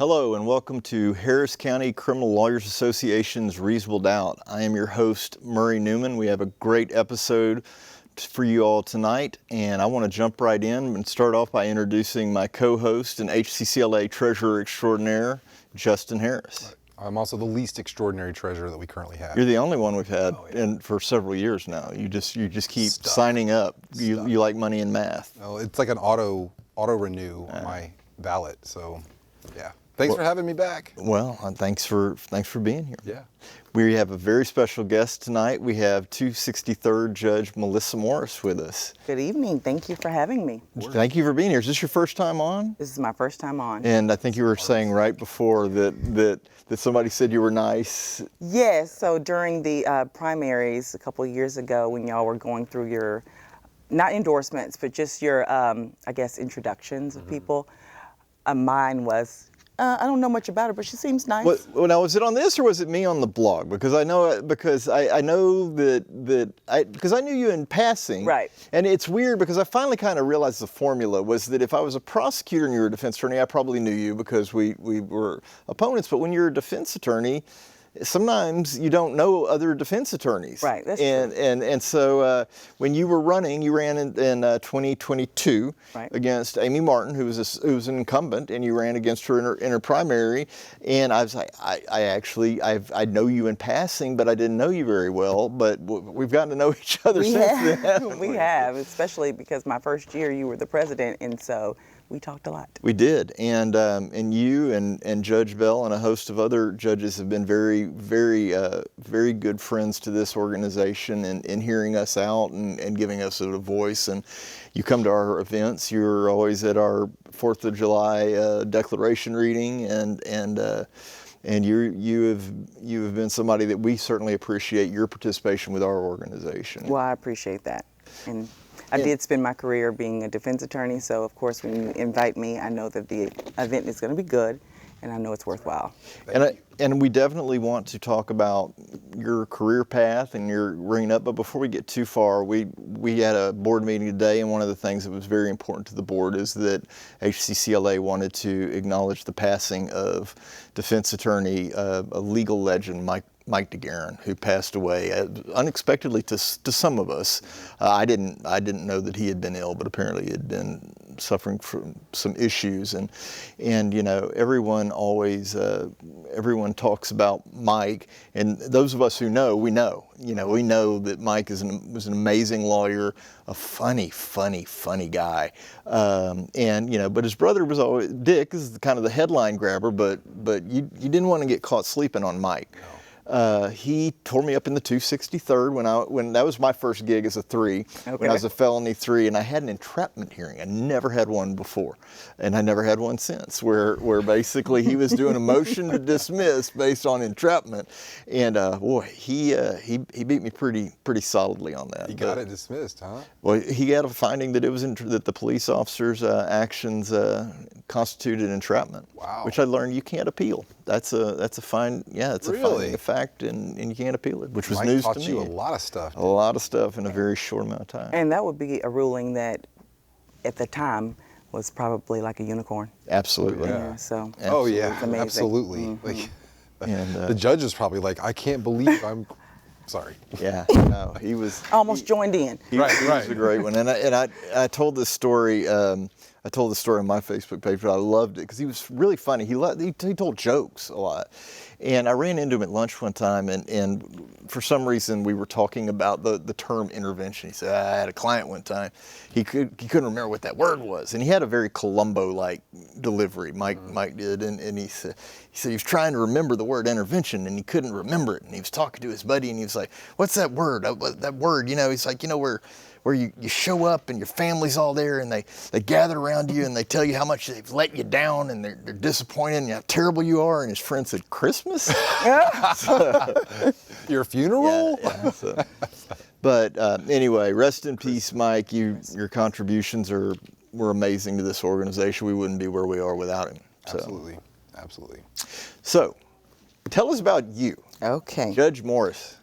Hello and welcome to Harris County Criminal Lawyers Association's Reasonable Doubt. I am your host, Murray Newman. We have a great episode for you all tonight, and I want to jump right in and start off by introducing my co-host and HCCLA Treasurer Extraordinaire, Justin Harris. I'm also the least extraordinary treasurer that we currently have. You're the only one we've had for several years now. You just keep signing up. You like money and math. No, it's like an auto renew on my ballot. So, yeah. Thanks for having me back. Well, thanks for being here. Yeah. We have a very special guest tonight. We have 263rd Judge Melissa Morris with us. Good evening. Thank you for having me. Thank you for being here. Is this your first time on? This is my first time on. And I think you were saying right before that somebody said you were nice. Yes. So during the primaries a couple of years ago, when y'all were going through your, not endorsements, but just your, I guess, introductions of people, mine was, I don't know much about her, but she seems nice. Well, now, was it on this or was it me on the blog? Because I know because I know because I knew you in passing. Right. And it's weird because I finally kind of realized the formula was that if I was a prosecutor and you were a defense attorney, I probably knew you because we were opponents. But when you're a defense attorney, sometimes you don't know other defense attorneys. Right, that's true. And so when you were running, you ran in 2022 against Amy Martin, who was an incumbent, and you ran against her in her primary. And I was like, I know you in passing, but I didn't know you very well. But we've gotten to know each other since then, haven't we? We have, especially because my first year you were the president, and so we talked a lot. We did, and you and Judge Bell and a host of other judges have been very good friends to this organization and hearing us out and giving us a voice. And you come to our events. You're always at our 4th of July Declaration reading, and you have been somebody that we certainly appreciate your participation with our organization. Well, I appreciate that. And I did spend my career being a defense attorney, so of course when you invite me, I know that the event is going to be good, and I know it's worthwhile. And we definitely want to talk about your career path and your ringing up, but before we get too far, we had a board meeting today, and one of the things that was very important to the board is that HCCLA wanted to acknowledge the passing of defense attorney, a legal legend, Mike DeGuerin, who passed away unexpectedly to some of us. I didn't know that he had been ill, but apparently he had been suffering from some issues. And you know, everyone talks about Mike, and those of us who know, we know that Mike was an amazing lawyer, a funny guy. But his brother was always, Dick is kind of the headline grabber, but you didn't want to get caught sleeping on Mike. No. He tore me up in the 263rd when that was my first gig as a 3, when I was a felony 3, and I had an entrapment hearing. I never had one before, and I never had one since, where basically he was doing a motion to dismiss based on entrapment, and boy, he beat me pretty solidly on that. He got it dismissed, huh? Well, he got a finding that that the police officer's actions constituted entrapment. Wow. Which I learned you can't appeal. That's a fine. Yeah, it's really? a finding of fact, and you can't appeal it, which was Mike news taught to me. you a lot of stuff. A lot of stuff in a very short amount of time. And that would be a ruling that, at the time, was probably like a unicorn. Absolutely. Yeah. So. Oh yeah, it's amazing. Absolutely. Mm-hmm. Like, and the judge is probably like, I can't believe I'm. Sorry. Yeah. No, he was. Almost joined in. He was a great one, and I told this story. I told the story on my Facebook page, but I loved it because he was really funny. He told jokes a lot. And I ran into him at lunch one time, and for some reason we were talking about the term intervention. He said, I had a client one time, he couldn't remember what that word was. And he had a very Columbo-like delivery, Mike did, and he said he was trying to remember the word intervention, and he couldn't remember it. And he was talking to his buddy, and he was like, what's that word? That word, he's like, where you show up and your family's all there and they gather around you and they tell you how much they've let you down and they're disappointed and how terrible you are. And his friend said, Christmas? Your funeral? Yeah. But anyway, rest in peace, Mike. Your contributions were amazing to this organization. We wouldn't be where we are without him. So. Absolutely. So, tell us about you. Okay. Judge Morris.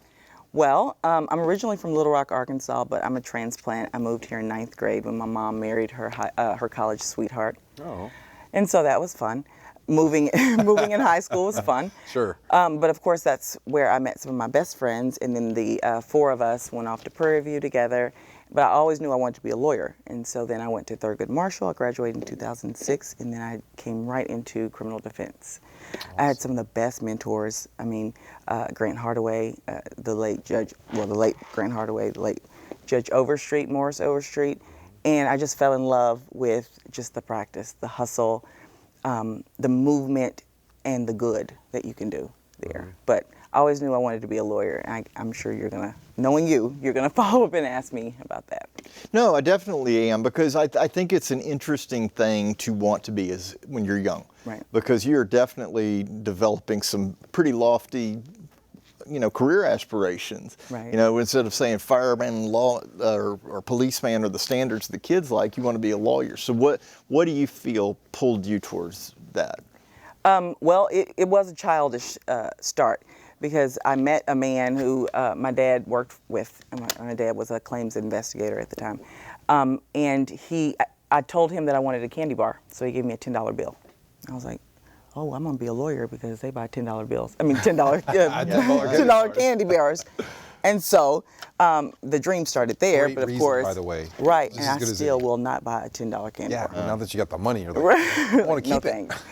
Well, I'm originally from Little Rock, Arkansas, but I'm a transplant. I moved here in 9th grade when my mom married her college sweetheart. Oh. And so that was fun. moving moving in high school was fun. Sure. But of course, that's where I met some of my best friends, and then the four of us went off to Prairie View together. But I always knew I wanted to be a lawyer, and so then I went to Thurgood Marshall. I graduated in 2006, and then I came right into criminal defense. Awesome. I had some of the best mentors. I mean, Grant Hardaway, the late Grant Hardaway, the late Judge Overstreet, Morris Overstreet, and I just fell in love with just the practice, the hustle, the movement, and the good that you can do there. Mm-hmm. But I always knew I wanted to be a lawyer, and I'm sure you're gonna follow up and ask me about that. No, I definitely am, because I think it's an interesting thing to want to be when you're young. Right. Because you're definitely developing some pretty lofty, career aspirations. Right. Instead of saying fireman, law, or policeman are the standards the kids like, you want to be a lawyer. So what do you feel pulled you towards that? Well, it was a childish start, because I met a man who my dad worked with. My dad was a claims investigator at the time, and I told him that I wanted a candy bar, so he gave me a $10 bill. I was like, oh, I'm gonna be a lawyer because they buy $10 bills. I mean, $10 candy bars. And so the dream started there. Great but of reason, course, by the way. right? Just And as I good as still any. will not buy a $10 candy bar. Yeah, now that you got the money, you're like, I want to No keep it. thanks.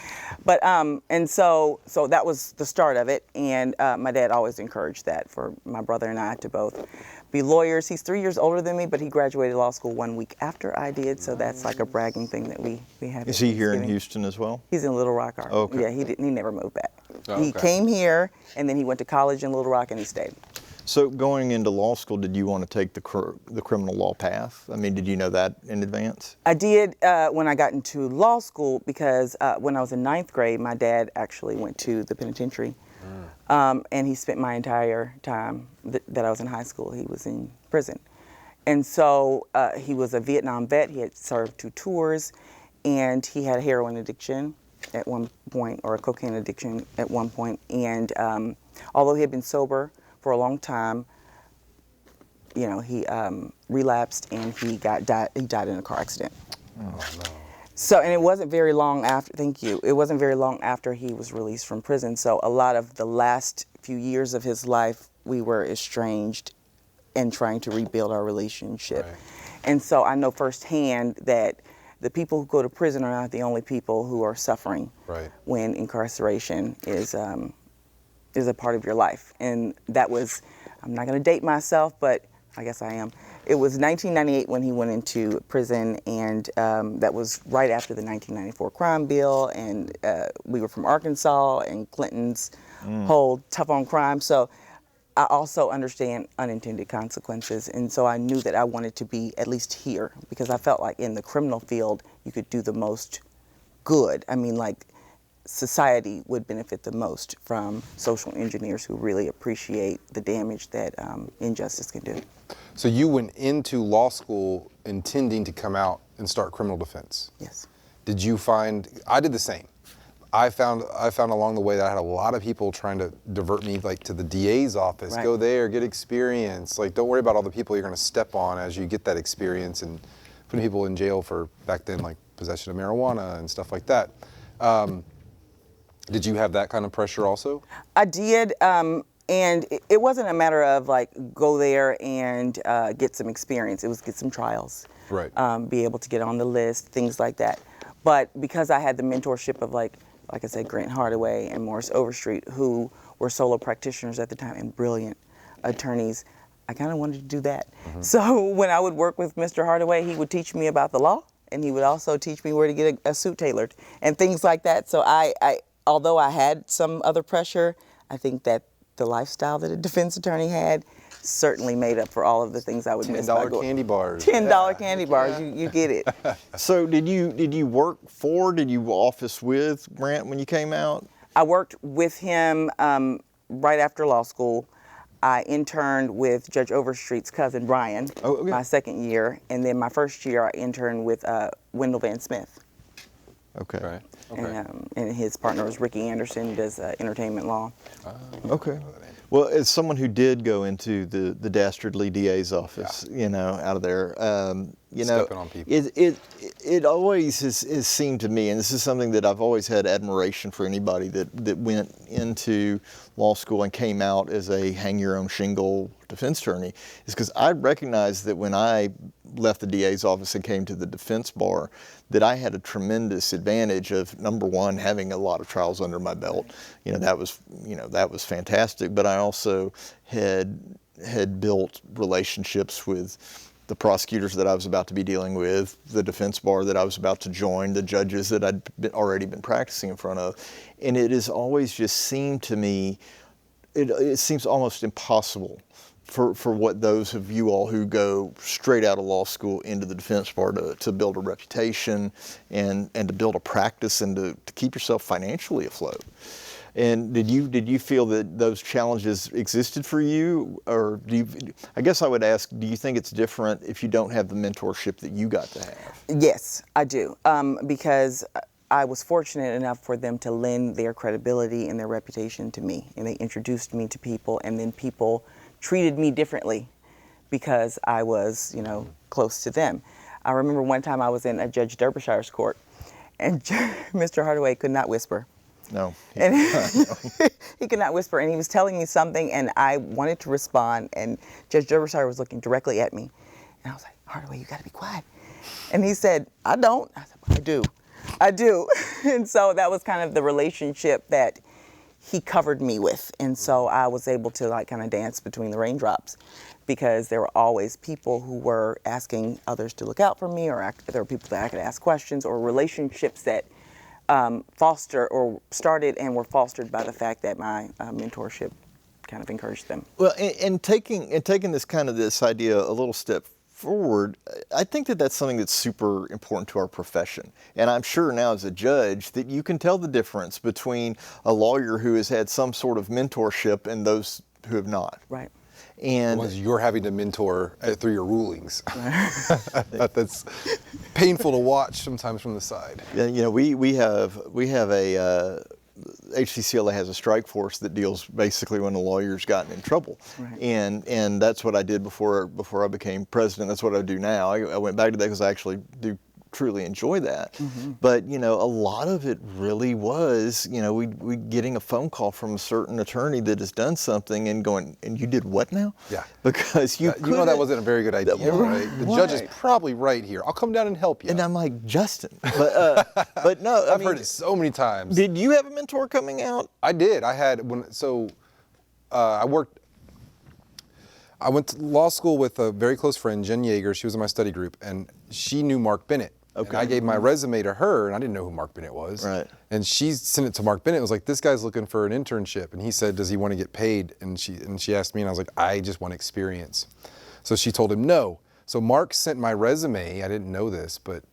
But and so that was the start of it, and my dad always encouraged that for my brother and I to both be lawyers. He's 3 years older than me, but he graduated law school 1 week after I did, so that's like a bragging thing that we have. Is he here in Houston as well? He's in Little Rock. Okay. Yeah, he never moved back. Oh, He okay. came here, and then he went to college in Little Rock, and he stayed. So going into law school, did you want to take the criminal law path? I mean, did you know that in advance? I did when I got into law school, because when I was in 9th grade, my dad actually went to the penitentiary. And he spent my entire time that I was in high school, he was in prison. And so he was a Vietnam vet. He had served 2 tours, and he had a heroin addiction at one point, or a cocaine addiction at one point. And although he had been sober for a long time, he relapsed, and he died in a car accident. Oh, no. So, and it wasn't very long after, thank you, it wasn't very long after he was released from prison. So a lot of the last few years of his life, we were estranged and trying to rebuild our relationship. Right. And so I know firsthand that the people who go to prison are not the only people who are suffering Right. when incarceration is a part of your life. And that was, I'm not gonna date myself, but I guess I am. It was 1998 when he went into prison, and that was right after the 1994 crime bill, and we were from Arkansas, and Clinton's whole tough on crime. So I also understand unintended consequences, and so I knew that I wanted to be at least here, because I felt like in the criminal field you could do the most good. I mean, like, society would benefit the most from social engineers who really appreciate the damage that injustice can do. So you went into law school intending to come out and start criminal defense. Yes. Did you find, I did the same. I found along the way that I had a lot of people trying to divert me to the DA's office. Right. Go there, get experience. Don't worry about all the people you're going to step on as you get that experience, and putting people in jail for, back then, possession of marijuana and stuff like that. Did you have that kind of pressure also? I did, and it wasn't a matter of go there and get some experience. It was get some trials, Right. Be able to get on the list, things like that. But because I had the mentorship of like I said, Grant Hardaway and Morris Overstreet, who were solo practitioners at the time and brilliant attorneys, I kind of wanted to do that. Mm-hmm. So when I would work with Mr. Hardaway, he would teach me about the law, and he would also teach me where to get a suit tailored and things like that. So I although I had some other pressure, I think that the lifestyle that a defense attorney had certainly made up for all of the things I would miss. $10 candy bars. $10 candy bars, you get it. So did you work for, did you office with Grant when you came out? I worked with him right after law school. I interned with Judge Overstreet's cousin, Brian, my second year. And then my first year, I interned with Wendell Van Smith. Okay. Okay. And his partner was Ricky Anderson, does entertainment law. Okay. Well, as someone who did go into the dastardly DA's office, out of there, Stepping on people. it always has seemed to me, and this is something that I've always had admiration for anybody that went into law school and came out as a hang your own shingle defense attorney, is because I recognized that when I left the DA's office and came to the defense bar, that I had a tremendous advantage of, number one, having a lot of trials under my belt. That was fantastic. But I also had built relationships with the prosecutors that I was about to be dealing with, the defense bar that I was about to join, the judges that I'd already been practicing in front of. And it has always just seemed to me, it seems almost impossible for what those of you all who go straight out of law school into the defense bar to build a reputation and to build a practice and to keep yourself financially afloat. And did you feel that those challenges existed for you, or I guess I would ask, do you think it's different if you don't have the mentorship that you got to have? Yes, I do, because I was fortunate enough for them to lend their credibility and their reputation to me, and they introduced me to people, and then people treated me differently because I was, close to them. I remember one time I was in a Judge Derbyshire's court, and Mr. Hardaway could not whisper. No. And he could not whisper, and he was telling me something, and I wanted to respond, and Judge Derbyshire was looking directly at me, and I was like, Hardaway, you got to be quiet. And he said, I don't. I said, I do. And so that was kind of the relationship that he covered me with, and so I was able to kind of dance between the raindrops, because there were always people who were asking others to look out for me, or there were people that I could ask questions, or relationships that foster or started and were fostered by the fact that my mentorship kind of encouraged them. Well, and taking this idea a little step forward, I think that that's something that's super important to our profession. And I'm sure now as a judge that you can tell the difference between a lawyer who has had some sort of mentorship and those who have not. Right. And the ones you're having to mentor through your rulings. That's painful to watch sometimes from the side. Yeah, we have a HCCLA has a strike force that deals basically when a lawyer's gotten in trouble, Right. and that's what I did before I became president. That's what I do now. I went back to that because I actually do truly enjoy that. Mm-hmm. But a lot of it really was we getting a phone call from a certain attorney that has done something and going, and you did what now? Yeah. Because you that wasn't a very good idea, right? The judge is probably right here. I'll come down and help you. And I'm like, Justin, but no, I've heard it so many times. Did you have a mentor coming out? I did. I had I went to law school with a very close friend, Jen Yeager. She was in my study group, and she knew Mark Bennett. Okay. And I gave my resume to her, and I didn't know who Mark Bennett was. Right. And she sent it to Mark Bennett. It was like, this guy's looking for an internship. And he said, does he want to get paid? And she asked me, and I was like, I just want experience. So she told him no. So Mark sent my resume. I didn't know this, but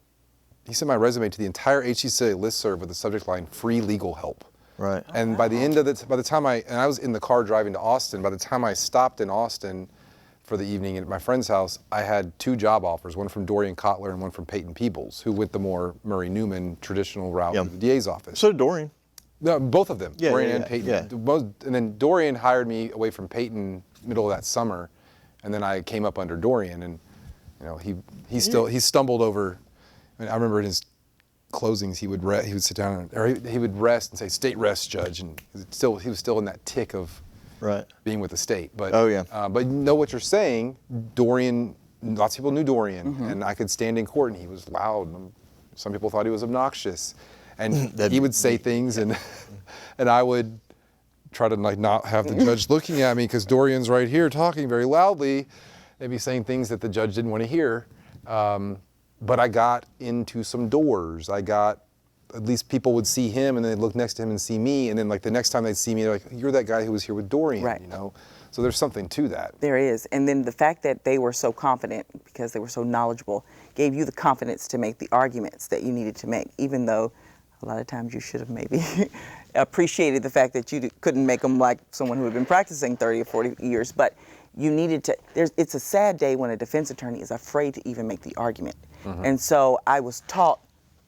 he sent my resume to the entire HCCA listserv with the subject line, free legal help. Right. And by the end of by the time I was in the car driving to Austin, by the time I stopped in Austin for the evening at my friend's house, I had 2 job offers, one from Dorian Kotler and one from Peyton Peebles, who went the more Murray Newman traditional route to the DA's office. So Dorian. No, both of them, Dorian and Peyton. Yeah. And then Dorian hired me away from Peyton middle of that summer, and then I came up under Dorian, and he stumbled over. I remember in his closings he would sit down he would rest and say, "State rest, Judge," and he was still in that tick of being with the state. But but know what you're saying. Dorian, lots of people knew Dorian, and I could stand in court and he was loud. And some people thought he was obnoxious, and he would say things, and I would try to not have the judge looking at me because Dorian's right here talking very loudly, maybe saying things that the judge didn't want to hear. But I got into some doors. At least people would see him and then they'd look next to him and see me, and then the next time they'd see me, they're like, "You're that guy who was here with Dorian," right. So there's something to that. There is, and then the fact that they were so confident because they were so knowledgeable gave you the confidence to make the arguments that you needed to make, even though a lot of times you should have maybe appreciated the fact that you couldn't make them like someone who had been practicing 30 or 40 years, but you needed to. It's a sad day when a defense attorney is afraid to even make the argument. Mm-hmm. And so I was taught,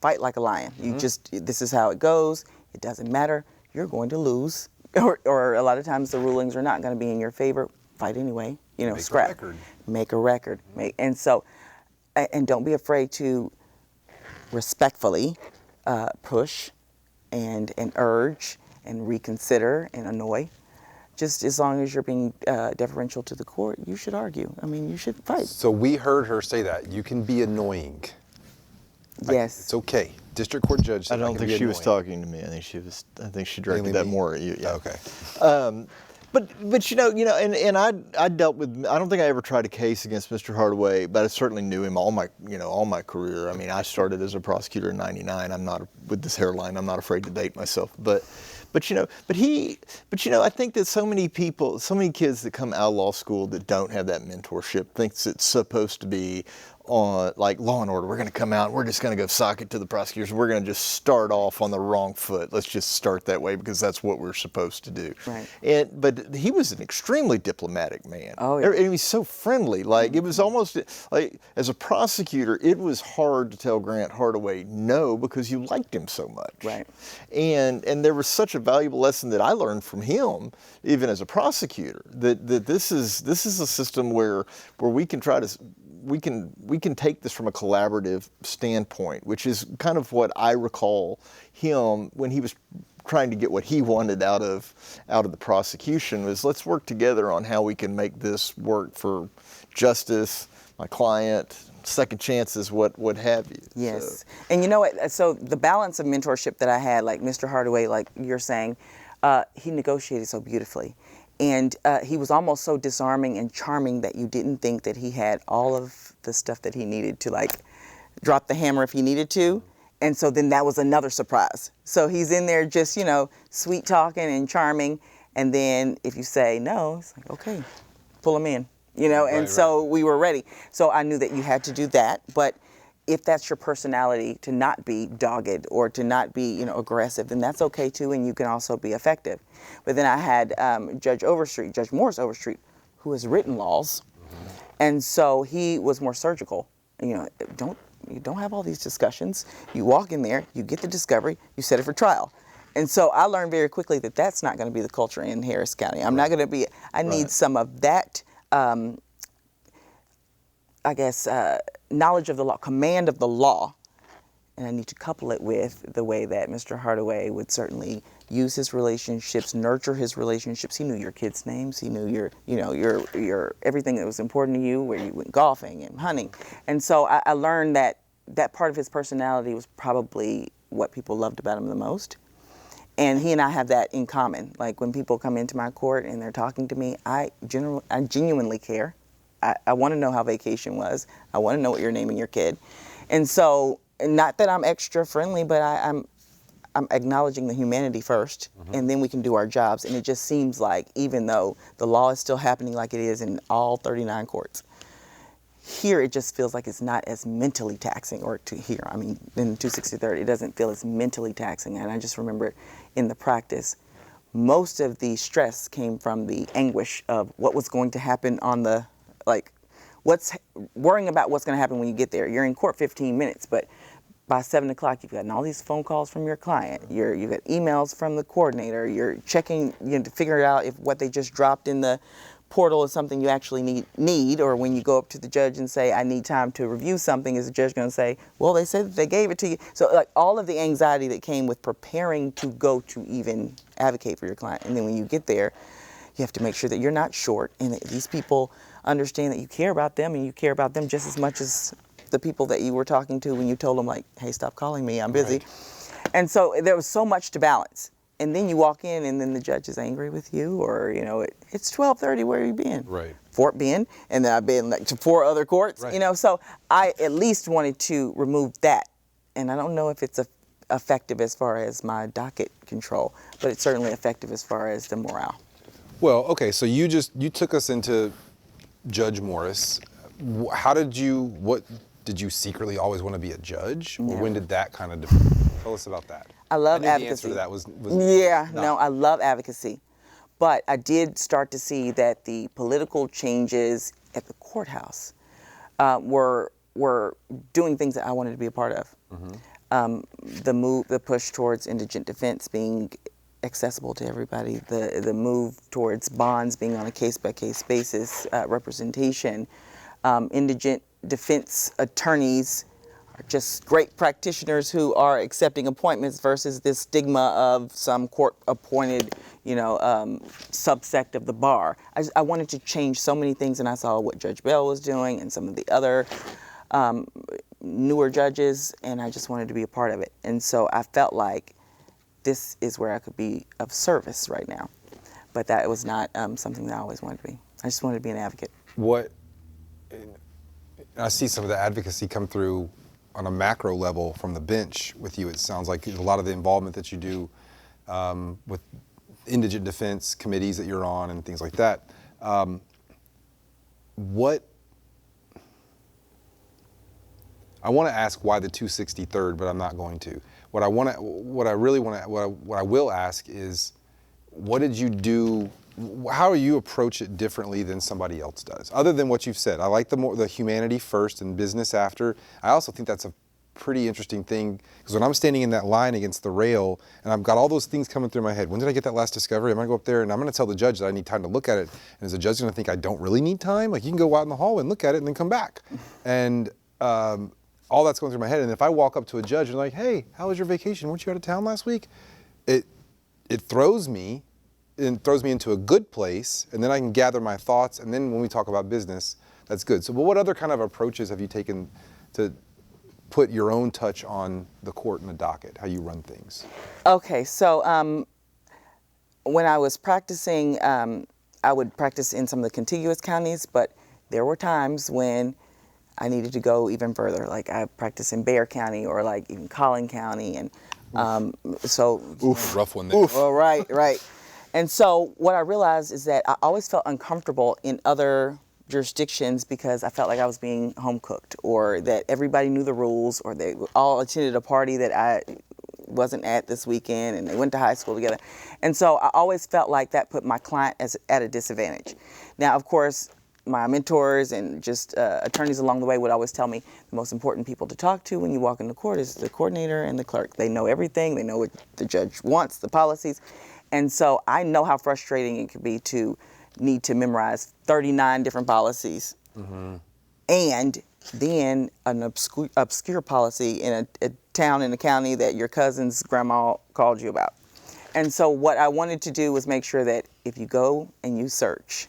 fight like a lion. You this is how it goes. It doesn't matter. You're going to lose. or a lot of times the rulings are not going to be in your favor. Fight anyway, Make a scrap. record. Make a record. And so, and don't be afraid to respectfully push and urge and reconsider and annoy. Just as long as you're being deferential to the court, you should argue. I mean, you should fight. So we heard her say that. You can be annoying. Yes. It's okay. District court judge said I don't can think be she was annoying. talking to me. I think she directed Mainly that me? more at you. Yeah. Okay. But and I dealt with. I don't think I ever tried a case against Mr. Hardaway, but I certainly knew him all my career. I mean, I started as a prosecutor in '99. I'm not with this hairline. I'm not afraid to date myself. But I think that so many people, so many kids that come out of law school that don't have that mentorship thinks it's supposed to be on like Law and Order. We're going to come out and we're just going to go sock it to the prosecutors. We're going to just start off on the wrong foot. Let's just start that way because that's what we're supposed to do. Right. But he was an extremely diplomatic man. Oh, yeah. And he was so friendly. Like it was almost like as a prosecutor, it was hard to tell Grant Hardaway no because you liked him so much. Right. And there was such a valuable lesson that I learned from him, even as a prosecutor, that this is a system where we can try to. We can take this from a collaborative standpoint, which is kind of what I recall him when he was trying to get what he wanted out of the prosecution was let's work together on how we can make this work for justice, my client, second chances, what have you. Yes. So. And you know what? So the balance of mentorship that I had, like Mr. Hardaway, like you're saying, he negotiated so beautifully. And he was almost so disarming and charming that you didn't think that he had all of the stuff that he needed to like drop the hammer if he needed to. And so then that was another surprise. So he's in there just, sweet talking and charming. And then if you say no, it's like, okay, pull him in, and so we were ready. So I knew that you had to do that. But if that's your personality to not be dogged or to not be, aggressive, then that's okay too, and you can also be effective. But then I had Judge Morris Overstreet, who has written laws, and so he was more surgical. You don't have all these discussions. You walk in there, you get the discovery, you set it for trial. And so I learned very quickly that that's not going to be the culture in Harris County. I'm not going to be. I need some of that. Knowledge of the law, command of the law, and I need to couple it with the way that Mr. Hardaway would certainly use his relationships, nurture his relationships. He knew your kids' names. He knew your everything that was important to you, where you went golfing and hunting. And so I learned that part of his personality was probably what people loved about him the most. And he and I have that in common. Like when people come into my court and they're talking to me, I genuinely care. I want to know how vacation was. I want to know what you're naming your kid. And so, not that I'm extra friendly, but I'm acknowledging the humanity first, and then we can do our jobs. And it just seems like, even though the law is still happening like it is in all 39 courts, here it just feels like it's not as mentally taxing, or to here, I mean, in 263rd, it doesn't feel as mentally taxing. And I just remember in the practice, most of the stress came from the anguish of what was going to happen on the worrying about what's going to happen when you get there. You're in court 15 minutes, but by 7 o'clock, you've gotten all these phone calls from your client. You've got emails from the coordinator. You're checking to figure out if what they just dropped in the portal is something you actually need, or when you go up to the judge and say, I need time to review something, is the judge going to say, well, they said that they gave it to you. So like all of the anxiety that came with preparing to go to even advocate for your client. And then when you get there, you have to make sure that you're not short and that these people understand that you care about them, and you care about them just as much as the people that you were talking to when you told them, like, hey, stop calling me, I'm busy. Right. And so there was so much to balance. And then you walk in and then the judge is angry with you, or, it's 12:30, where have you been? Right. Fort Bend, and then I've been to 4 other courts, so I at least wanted to remove that. And I don't know if it's effective as far as my docket control, but it's certainly effective as far as the morale. Well, okay, so you took us into Judge Morris. What did you secretly always want to be a judge? No. Or when did that kind of tell us about that? I love advocacy. The answer to that was no. I love advocacy. But I did start to see that the political changes at the courthouse were doing things that I wanted to be a part of. The push towards indigent defense being accessible to everybody. The move towards bonds being on a case-by-case basis, representation, indigent defense attorneys are just great practitioners who are accepting appointments versus this stigma of some court-appointed, subsect of the bar. I wanted to change so many things, and I saw what Judge Bell was doing and some of the other newer judges, and I just wanted to be a part of it. And so I felt like this is where I could be of service right now. But that was not something that I always wanted to be. I just wanted to be an advocate. I see some of the advocacy come through on a macro level from the bench with you. It sounds like a lot of the involvement that you do with indigent defense committees that you're on and things like that. I want to ask why the 263rd, but I'm not going to. What I will ask is, what did you do? How do you approach it differently than somebody else does? Other than what you've said, I like the humanity first and business after. I also think that's a pretty interesting thing, because when I'm standing in that line against the rail and I've got all those things coming through my head, when did I get that last discovery? I'm gonna go up there and I'm gonna tell the judge that I need time to look at it, and is the judge gonna think I don't really need time? Like, you can go out in the hallway and look at it and then come back. And all that's going through my head. And if I walk up to a judge and like, hey, how was your vacation? Weren't you out of town last week? It throws me into a good place, and then I can gather my thoughts, and then when we talk about business, that's good. So, but what other kind of approaches have you taken to put your own touch on the court and the docket, how you run things? Okay, so when I was practicing, I would practice in some of the contiguous counties, but there were times when I needed to go even further. Like, I practiced in Bexar County or like even Collin County, and rough one there. Oh, right. And so what I realized is that I always felt uncomfortable in other jurisdictions because I felt like I was being home cooked, or that everybody knew the rules, or they all attended a party that I wasn't at this weekend, and they went to high school together. And so I always felt like that put my client at a disadvantage. Now, of course, my mentors and just attorneys along the way would always tell me the most important people to talk to when you walk into court is the coordinator and the clerk. They know everything. They know what the judge wants, the policies. And so I know how frustrating it could be to need to memorize 39 different policies, and then an obscure policy in a town in a county that your cousin's grandma called you about. And so what I wanted to do was make sure that if you go and you search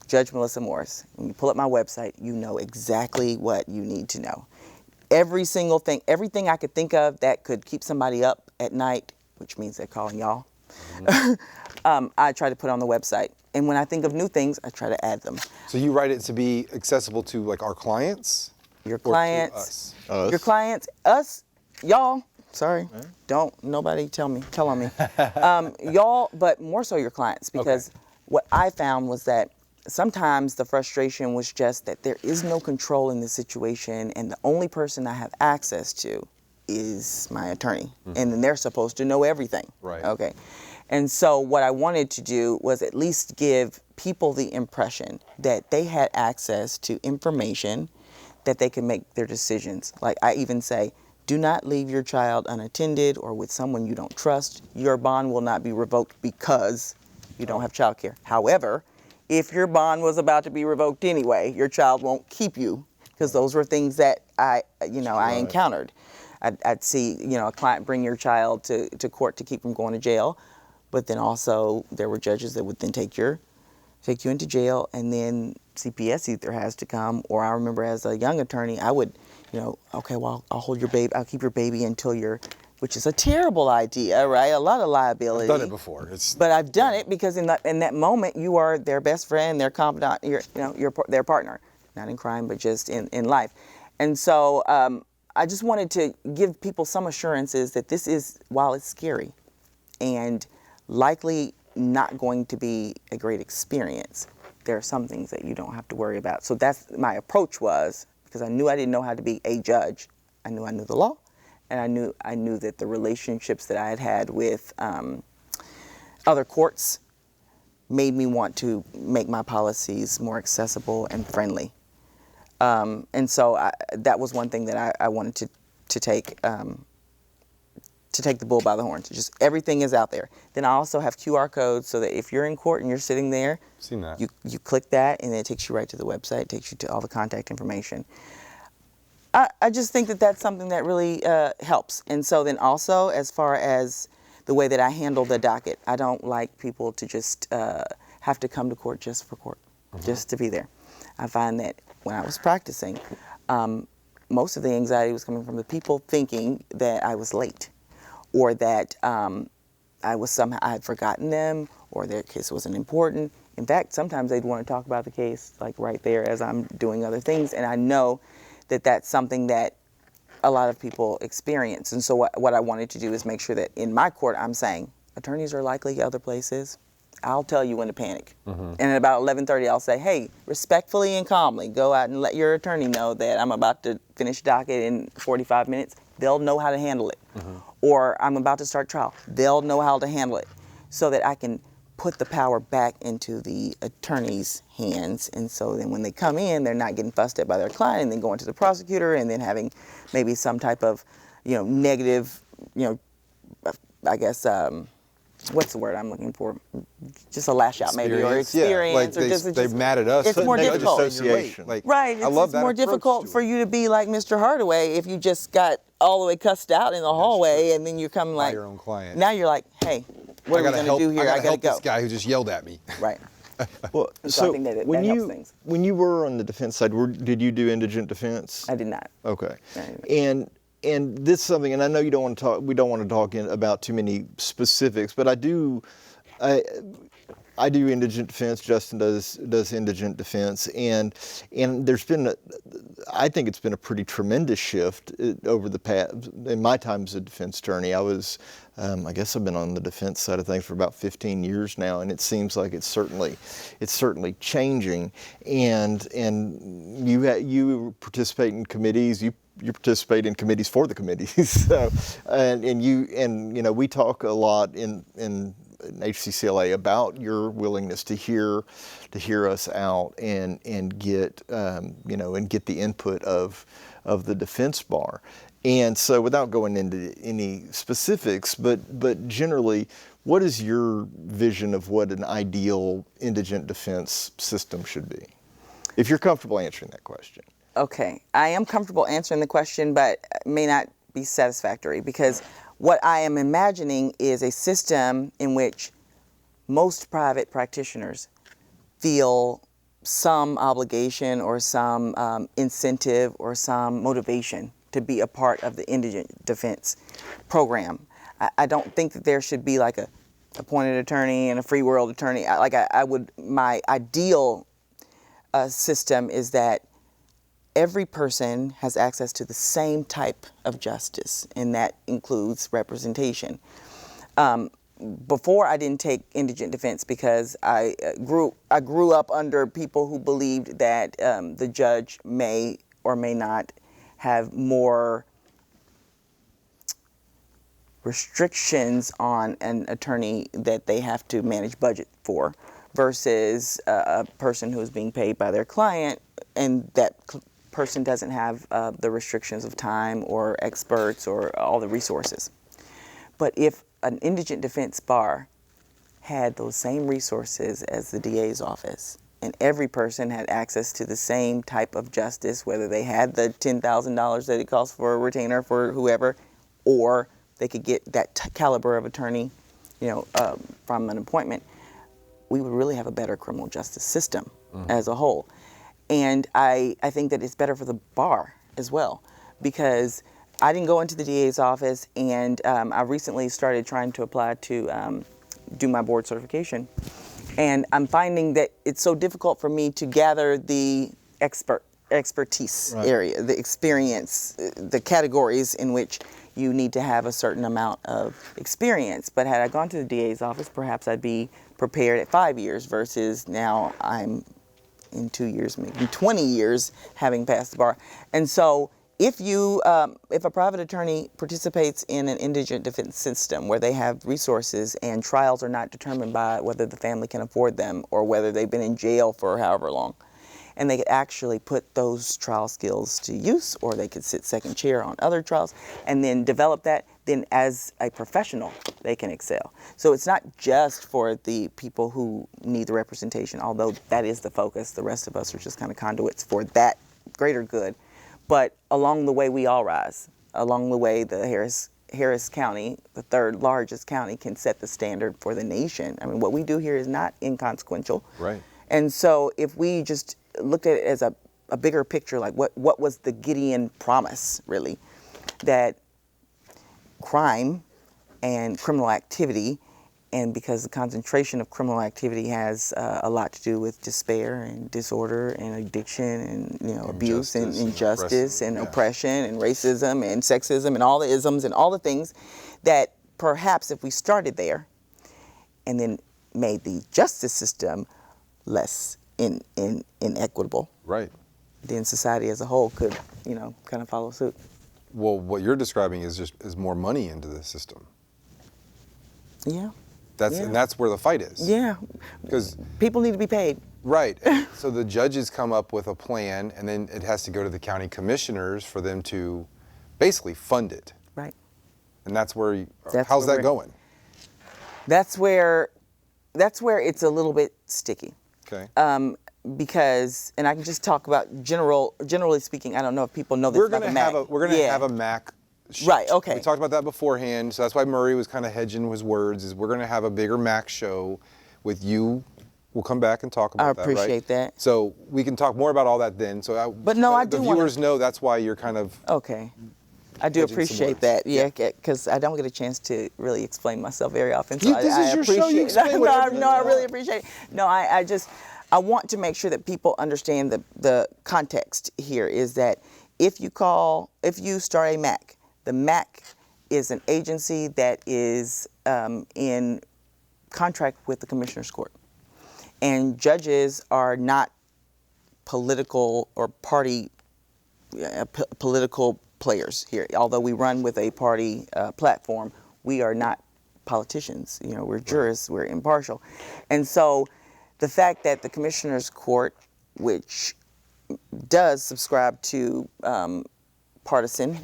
Judge Melissa Morris, when you pull up my website, you know exactly what you need to know. Every single thing, everything I could think of that could keep somebody up at night, which means they're calling y'all, I try to put on the website. And when I think of new things, I try to add them. So you write it to be accessible to like our clients? Your clients. Us? Your clients, us, y'all. Sorry, don't nobody tell on me. Y'all, but more so your clients, because what I found was that sometimes the frustration was just that there is no control in the situation, and the only person I have access to is my attorney, and then they're supposed to know everything. Right. Okay. And so what I wanted to do was at least give people the impression that they had access to information that they can make their decisions. Like, I even say, do not leave your child unattended or with someone you don't trust. Your bond will not be revoked because you don't have child care. However, if your bond was about to be revoked anyway, your child won't keep you, because those were things that I encountered. I'd see, a client bring your child to court to keep from going to jail, but then also there were judges that would then take you into jail, and then CPS either has to come, or I remember as a young attorney, I would, okay, well, I'll hold your baby, I'll keep your baby until which is a terrible idea, right? A lot of liability. I've done it before. But I've done it because in that moment, you are their best friend, their confidant, you're their partner, not in crime, but just in life. And so I just wanted to give people some assurances that this is, while it's scary and likely not going to be a great experience, there are some things that you don't have to worry about. So that's my approach was, because I knew I didn't know how to be a judge. I knew the law, and I knew that the relationships that I had with other courts made me want to make my policies more accessible and friendly. And so that was one thing that I wanted to take to take the bull by the horns. Just everything is out there. Then I also have QR codes so that if you're in court and you're sitting there, Seen that. you click that and then it takes you right to the website, takes you to all the contact information. I just think that that's something that really helps. And so then also, as far as the way that I handle the docket, I don't like people to just have to come to court just for court, just to be there. I find that when I was practicing, most of the anxiety was coming from the people thinking that I was late, or that I had forgotten them, or their case wasn't important. In fact, sometimes they'd want to talk about the case like right there as I'm doing other things, and I know that that's something that a lot of people experience. And so what I wanted to do is make sure that in my court I'm saying, attorneys are likely other places. I'll tell you when to panic. And at about 11:30 I'll say, hey, respectfully and calmly, go out and let your attorney know that I'm about to finish docket in 45 minutes. They'll know how to handle it. Or I'm about to start trial. They'll know how to handle it, so that I can put the power back into the attorney's hands. And so then when they come in, they're not getting fussed at by their client and then going to the prosecutor and then having maybe some type of, negative, I guess, what's the word I'm looking for? Just a lash out maybe, or experience. Yeah, like they're mad at us. It's more difficult. Association. Like, Right, I love it's that more approach difficult to for it. you to be like Mr. Hardaway if you just got all the way cussed out in the hallway and then you come like, your own client. Now you're like, hey, what are we going to do here? I gotta help go. this guy who just yelled at me. Right. Well, So I think that when helps you things. when you were on the defense side, did you do indigent defense? I did not. Okay. Right. And this is something, and I know you don't want to talk. We don't want to talk about too many specifics, but I do indigent defense. Justin does indigent defense, and there's been, I think it's been a pretty tremendous shift over the past. In my time as a defense attorney, I guess I've been on the defense side of things for about 15 years now, and it seems like it's certainly changing. And you participate in committees. You participate in committees for the committees. So, and we talk a lot in HCCLA about your willingness to hear us out and get get the input of the defense bar. And so, without going into any specifics, but generally, what is your vision of what an ideal indigent defense system should be? If you're comfortable answering that question. Okay, I am comfortable answering the question, but may not be satisfactory, because what I am imagining is a system in which most private practitioners feel some obligation or some incentive or some motivation to be a part of the indigent defense program. I don't think that there should be like a appointed attorney and a free world attorney. My ideal system is that every person has access to the same type of justice, and that includes representation. Before I didn't take indigent defense because I grew up under people who believed that the judge may or may not have more restrictions on an attorney that they have to manage budget for versus a person who is being paid by their client, and that person doesn't have the restrictions of time or experts or all the resources. But if an indigent defense bar had those same resources as the DA's office, and every person had access to the same type of justice, whether they had the $10,000 that it costs for a retainer for whoever, or they could get that caliber of attorney, from an appointment, we would really have a better criminal justice system as a whole. And I think that it's better for the bar as well, because I didn't go into the DA's office, and I recently started trying to apply to do my board certification. And I'm finding that it's so difficult for me to gather the expertise area, the experience, the categories in which you need to have a certain amount of experience. But had I gone to the DA's office, perhaps I'd be prepared at 5 years versus now I'm in 2 years, maybe 20 years, having passed the bar. And so if a private attorney participates in an indigent defense system where they have resources and trials are not determined by whether the family can afford them or whether they've been in jail for however long, and they could actually put those trial skills to use, or they could sit second chair on other trials and then develop that, then as a professional, they can excel. So it's not just for the people who need the representation, although that is the focus. The rest of us are just kind of conduits for that greater good. But along the way, we all rise. Along the way, the Harris County, the third largest county, can set the standard for the nation. I mean, what we do here is not inconsequential. Right. And so if we just looked at it as a bigger picture, like what was the Gideon promise, really, that crime and criminal activity, and because the concentration of criminal activity has a lot to do with despair and disorder and addiction and abuse and injustice and oppression and racism and sexism and all the isms and all the things, that perhaps if we started there and then made the justice system less inequitable, Right. then society as a whole could kind of follow suit. Well, what you're describing is more money into the system. Yeah. And that's where the fight is. Yeah. Because people need to be paid. Right. So the judges come up with a plan, and then it has to go to the county commissioners for them to basically fund it. Right. And that's where That's how's where that going? That's where it's a little bit sticky. Okay. Because, and I can just talk about generally speaking, I don't know if people know this We're about gonna the MAC. have a MAC. Right, okay. We talked about that beforehand, so that's why Murray was kind of hedging his words. Is we're going to have a bigger MAC show with you. We'll come back and talk about that. I appreciate that. So we can talk more about all that then. So, I do the wanna- viewers know that's why you're kind of Okay. I do hedging some appreciate words. that, yeah, because I don't get a chance to really explain myself very often. So This I is your show. You appreciate explain whatever you No, I want. really appreciate it. No, I want to make sure that people understand the context here is that if you start a MAC, the MAC is an agency that is in contract with the Commissioner's Court. And judges are not political or party political players here. Although we run with a party platform, we are not politicians. We're jurists, we're impartial. And so the fact that the Commissioner's Court, which does subscribe to partisan,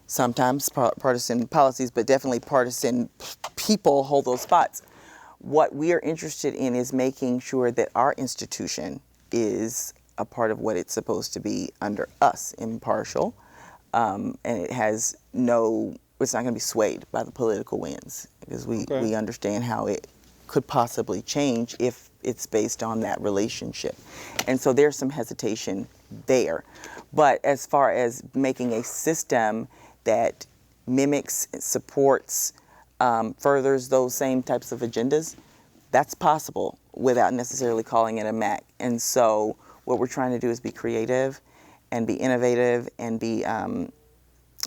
sometimes partisan policies, but definitely partisan people hold those spots. What we are interested in is making sure that our institution is a part of what it's supposed to be under us, impartial, and it has it's not going to be swayed by the political winds, because we understand how it could possibly change if it's based on that relationship. And so there's some hesitation there. But as far as making a system that mimics, supports, furthers those same types of agendas, that's possible without necessarily calling it a MAC. And so what we're trying to do is be creative and be innovative and be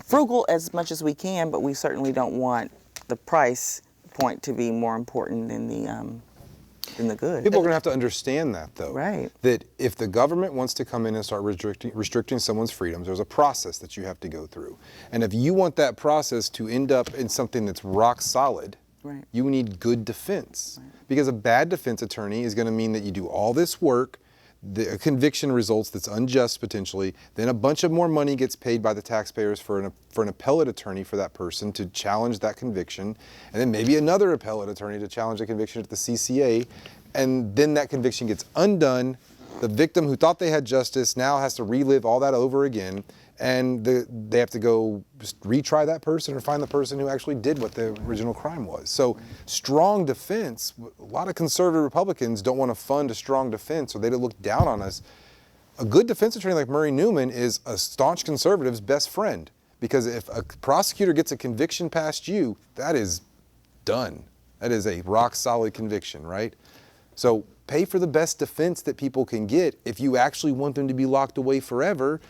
frugal as much as we can, but we certainly don't want the price point to be more important than the good. People are going to have to understand that, though. Right. That if the government wants to come in and start restricting someone's freedoms, there's a process that you have to go through. And if you want that process to end up in something that's rock solid, Right. you need good defense. Right. Because a bad defense attorney is going to mean that you do all this work, the conviction results that's unjust potentially, then a bunch of more money gets paid by the taxpayers for an appellate attorney for that person to challenge that conviction, and then maybe another appellate attorney to challenge the conviction at the CCA, and then that conviction gets undone. The victim who thought they had justice now has to relive all that over again, and they have to go just retry that person or find the person who actually did what the original crime was. So strong defense, a lot of conservative Republicans don't want to fund a strong defense, or they look down on us. A good defense attorney like Murray Newman is a staunch conservative's best friend, because if a prosecutor gets a conviction past you, that is done. That is a rock solid conviction, right? So pay for the best defense that people can get. If you actually want them to be locked away forever,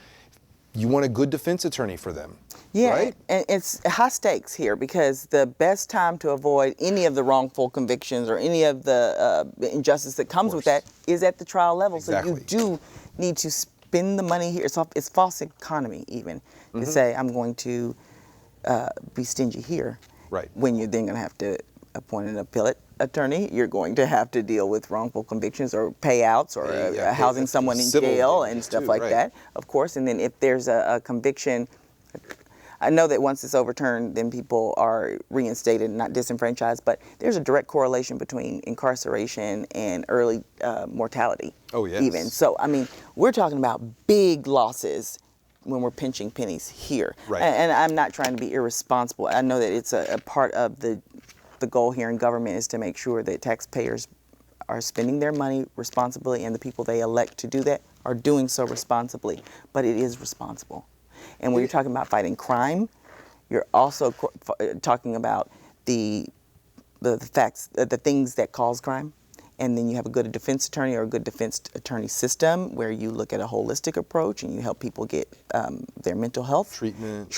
you want a good defense attorney for them. Yeah, right? And it's high stakes here, because the best time to avoid any of the wrongful convictions or any of the injustice that comes with that is at the trial level. Exactly. So you do need to spend the money here. It's false economy even to say I'm going to be stingy here. Right. When you're then going to have to appoint an appellate attorney, you're going to have to deal with wrongful convictions or payouts or housing someone in civil jail and stuff too, like right. that, of course. And then if there's a conviction, I know that once it's overturned, then people are reinstated and not disenfranchised, but there's a direct correlation between incarceration and early mortality. Oh, yes. Even. So, I mean, we're talking about big losses when we're pinching pennies here. Right. And I'm not trying to be irresponsible. I know that it's a part of the goal here in government is to make sure that taxpayers are spending their money responsibly, and the people they elect to do that are doing so responsibly. But it is responsible. And when you're talking about fighting crime, you're also talking about the facts, the things that cause crime. And then you have a good defense attorney or a good defense attorney system where you look at a holistic approach and you help people get their mental health Treatment,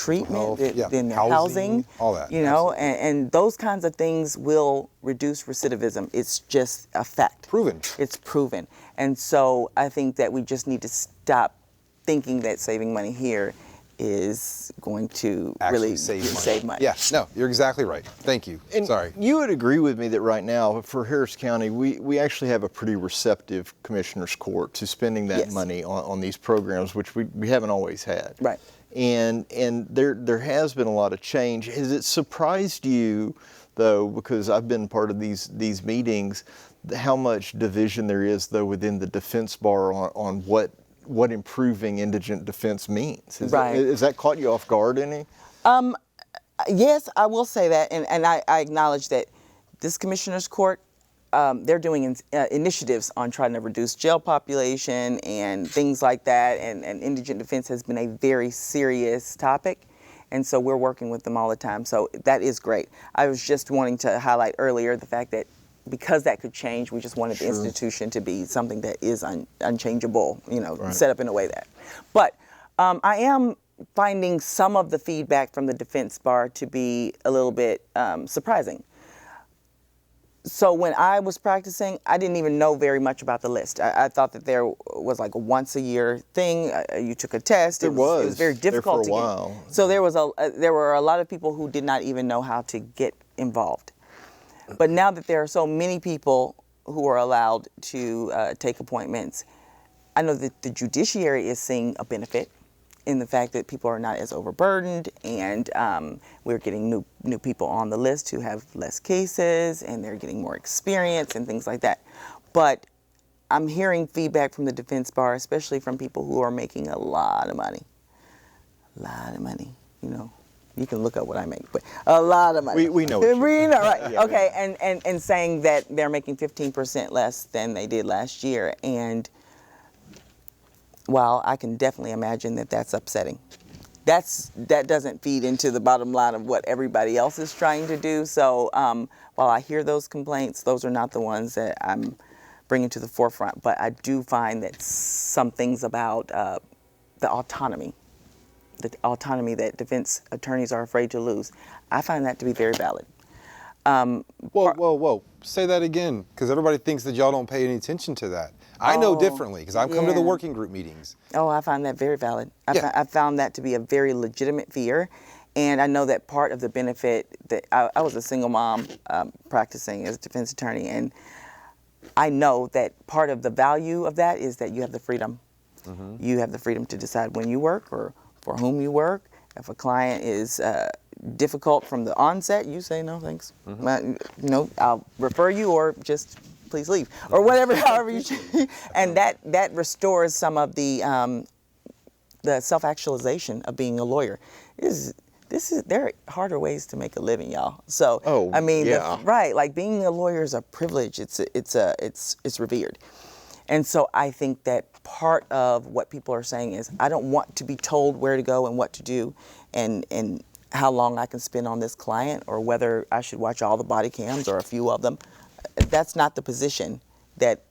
then their housing, all that. you know, and those kinds of things will reduce recidivism. It's just a fact. Proven. It's proven. And so I think that we just need to stop thinking that saving money here is going to Actually really save money. Yeah, no, you're exactly right. Thank you. And Sorry. you would agree with me that right now, for Harris County, we actually have a pretty receptive commissioner's court to spending that Yes. money on these programs, which we haven't always had. Right. And there has been a lot of change. Has it surprised you, though, because I've been part of these meetings, how much division there is, though, within the defense bar on what improving indigent defense means? Has that caught you off guard any? Yes, I will say that, and I acknowledge that this commissioner's court, they're doing initiatives on trying to reduce jail population and things like that, and indigent defense has been a very serious topic, and so we're working with them all the time, so that is great. I was just wanting to highlight earlier the fact that because that could change, we just wanted the institution to be something that is unchangeable, you know, set up in a way that. But I am finding some of the feedback from the defense bar to be a little bit surprising. So when I was practicing, I didn't even know very much about the list. I thought that there was like a once a year thing. You took a test. It was very difficult there for a while. So there were a lot of people who did not even know how to get involved. But now that there are so many people who are allowed to take appointments, I know that the judiciary is seeing a benefit in the fact that people are not as overburdened, and we're getting new people on the list who have less cases, and they're getting more experience and things like that. But I'm hearing feedback from the defense bar, especially from people who are making a lot of money. You know. You can look up what I make, but a lot of money. We know what we know, right? Yeah, okay, and saying that they're making 15% less than they did last year, and while I can definitely imagine that that's upsetting, that doesn't feed into the bottom line of what everybody else is trying to do. So while I hear those complaints, those are not the ones that I'm bringing to the forefront. But I do find that some things about the autonomy that defense attorneys are afraid to lose, I find that to be very valid. Whoa. Say that again, because everybody thinks that y'all don't pay any attention to that. I know differently, because I've come to the working group meetings. Oh, I find that very valid. I found that to be a very legitimate fear. And I know that part of the benefit that I was a single mom practicing as a defense attorney, and I know that part of the value of that is that you have the freedom. Mm-hmm. You have the freedom to decide when you work or for whom you work. If a client is difficult from the onset, you say no thanks. Mm-hmm. No, I'll refer you, or just please leave, or whatever. However you choose. And that restores some of the self-actualization of being a lawyer. There are harder ways to make a living, y'all. So I mean, right? Like being a lawyer is a privilege. It's revered. And so I think that part of what people are saying is, I don't want to be told where to go and what to do and how long I can spend on this client, or whether I should watch all the body cams or a few of them. That's not the position that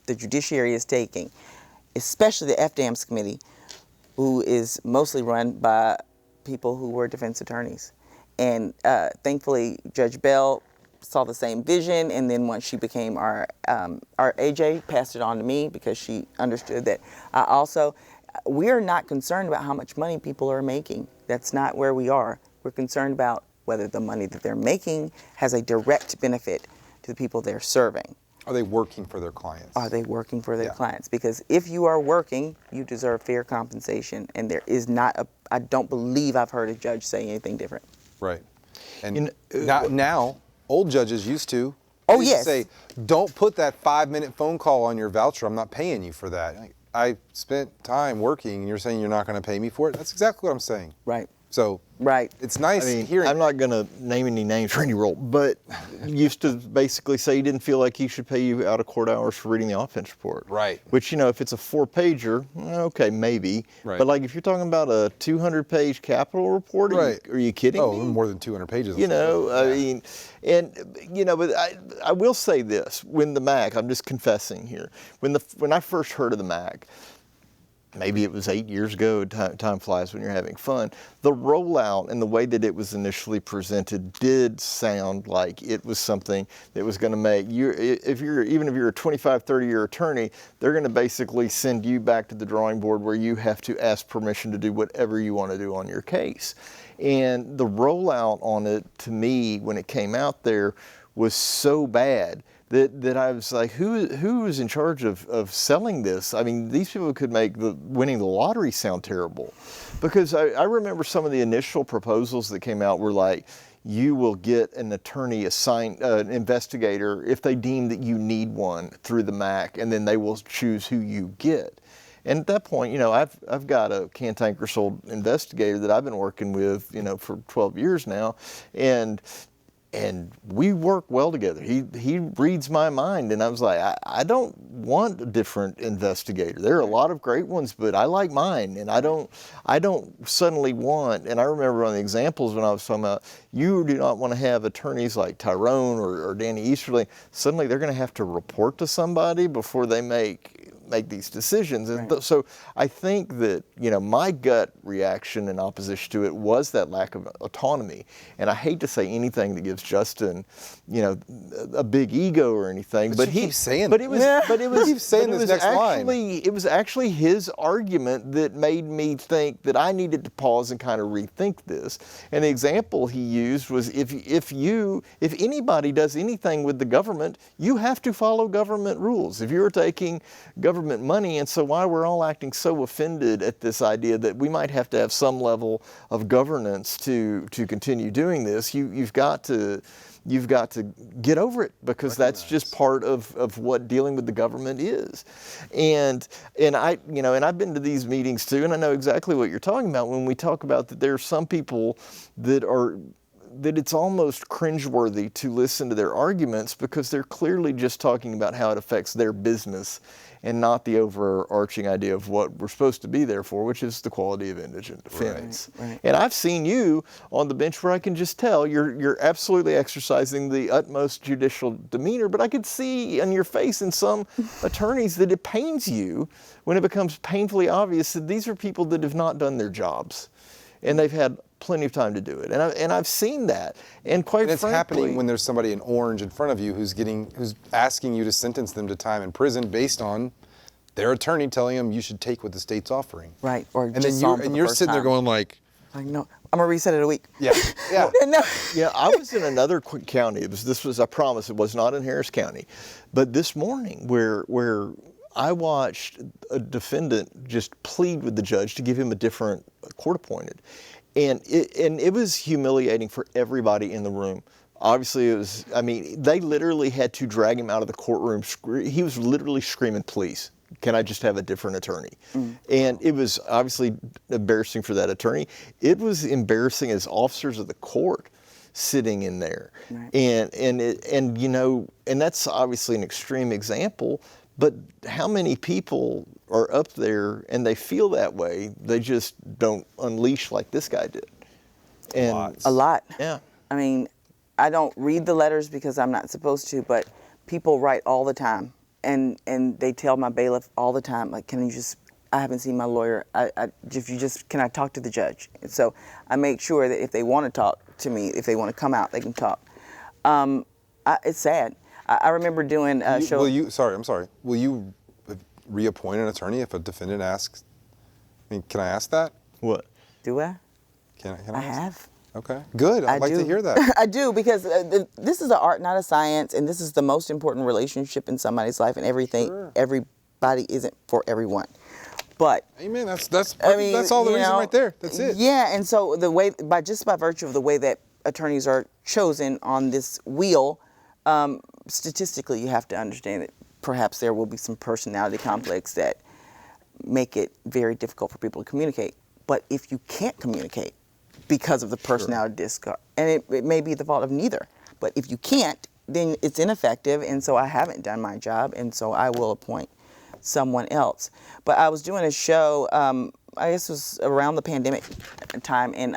the judiciary is taking, especially the FDAMS committee, who is mostly run by people who were defense attorneys. And thankfully, Judge Bell saw the same vision, and then once she became our AJ, passed it on to me, because she understood that we're not concerned about how much money people are making. That's not where we are. We're concerned about whether the money that they're making has a direct benefit to the people they're serving. Are they working for their clients? Are they working for their Yeah. clients? Because if you are working, you deserve fair compensation, and there is not a. I don't believe I've heard a judge say anything different. Right. And now, old judges used to. Oh, they used to yes. say, don't put that 5-minute phone call on your voucher. I'm not paying you for that. Like, I spent time working, and you're saying you're not going to pay me for it? That's exactly what I'm saying. Right. So Right. it's nice hearing. I'm not going to name any names for any role, but used to basically say he didn't feel like he should pay you out of court hours for reading the offense report. Right. Which, if it's a 4-pager, okay, maybe. Right. But like if you're talking about a 200-page capital report, Right. are you kidding me? More than 200 pages. I mean, but I will say this, when the MAC, I'm just confessing here, when I first heard of the MAC, maybe it was 8 years ago, time flies when you're having fun, the rollout and the way that it was initially presented did sound like it was something that was going to make you, even if you're a 25, 30-year attorney, they're going to basically send you back to the drawing board where you have to ask permission to do whatever you want to do on your case. And the rollout on it, to me, when it came out there, was so bad that I was like, who is in charge of selling this? I mean, these people could make winning the lottery sound terrible. Because I remember some of the initial proposals that came out were like, you will get an attorney assigned, an investigator, if they deem that you need one through the MAC, and then they will choose who you get. And at that point, I've got a cantankerous-old investigator that I've been working with, for 12 years now, and we work well together. He reads my mind, and I was like, I don't want a different investigator. There are a lot of great ones, but I like mine, and I don't suddenly want. And I remember on the examples when I was talking about, you do not want to have attorneys like Tyrone or Danny Easterly. Suddenly, they're going to have to report to somebody before they make these decisions. And Right. so I think that, my gut reaction in opposition to it was that lack of autonomy. And I hate to say anything that gives Justin, a big ego or anything. But you keep saying but it was, that. but it was, Keep saying but it this was next line. actually, it was actually his argument that made me think that I needed to pause and kind of rethink this. And the example he used was if anybody does anything with the government, you have to follow government rules. If you're taking government money, and so why we're all acting so offended at this idea that we might have to have some level of governance to continue doing this, you've got to get over it, because that's just part of what dealing with the government is. And I've been to these meetings too, and I know exactly what you're talking about when we talk about that there are some people that it's almost cringeworthy to listen to their arguments, because they're clearly just talking about how it affects their business and not the overarching idea of what we're supposed to be there for, which is the quality of indigent defense. Right. And I've seen you on the bench where I can just tell you're absolutely exercising the utmost judicial demeanor, but I could see on your face in some attorneys that it pains you when it becomes painfully obvious that these are people that have not done their jobs, and they've had plenty of time to do it. And I've seen that. And quite And it's frankly, happening when there's somebody in orange in front of you who's asking you to sentence them to time in prison based on their attorney telling them you should take what the state's offering. Right. Or And just then saw 'em for the you're first sitting there time. going like, No, I'm gonna reset it a week. yeah, yeah. No. yeah, I was in another county. I promise, it was not in Harris County, but this morning where I watched a defendant just plead with the judge to give him a different court appointed. And it was humiliating for everybody in the room. Obviously, they literally had to drag him out of the courtroom. He was literally screaming, "Please, can I just have a different attorney?" And it was obviously embarrassing for that attorney. It was embarrassing as officers of the court sitting in there. Right. And that's obviously an extreme example, but how many people are up there and they feel that way, they just don't unleash like this guy did. And A lot. yeah. I mean, I don't read the letters because I'm not supposed to, but people write all the time, and they tell my bailiff all the time, like, I haven't seen my lawyer. Can I talk to the judge? And so I make sure that if they want to talk to me, if they want to come out, they can talk. It's sad. I remember doing a show. I'm sorry. Will you reappoint an attorney if a defendant asks? I mean, can I ask that? What? Do I? Can I I ask? have. Okay, good. I'd like to hear that. I do, because this is an art, not a science, and this is the most important relationship in somebody's life, and everything. Sure. Everybody isn't for everyone, but Amen. That's all the reason right there. That's it. Yeah, and so by virtue of the way that attorneys are chosen on this wheel, statistically, you have to understand that perhaps there will be some personality conflicts that make it very difficult for people to communicate. But if you can't communicate because of the personality discard, and it may be the fault of neither, but if you can't, then it's ineffective, and so I haven't done my job, and so I will appoint someone else. But I was doing a show, I guess it was around the pandemic time, and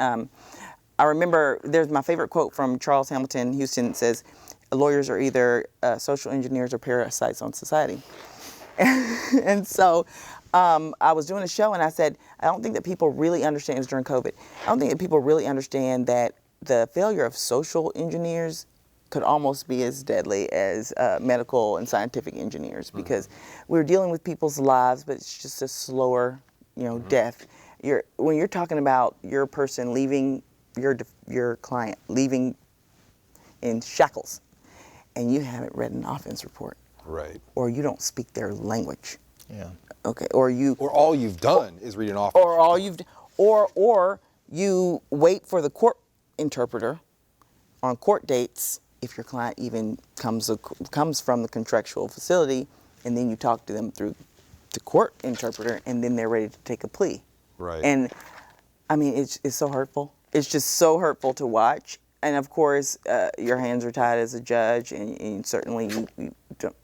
I remember there's my favorite quote from Charles Hamilton Houston. Says, lawyers are either social engineers or parasites on society. And so I was doing a show, and I said, I don't think that people really understand, it was during COVID, I don't think that people really understand that the failure of social engineers could almost be as deadly as medical and scientific engineers, because we're dealing with people's lives, but it's just a slower, death. When you're talking about your person leaving, your client leaving in shackles, and you haven't read an offense report, Right. or you don't speak their language. Yeah. Okay. Or all you've done is read an office. Or you wait for the court interpreter on court dates if your client even comes from the contractual facility, and then you talk to them through the court interpreter, and then they're ready to take a plea. Right. And I mean, it's so hurtful. It's just so hurtful to watch. And of course, your hands are tied as a judge, and certainly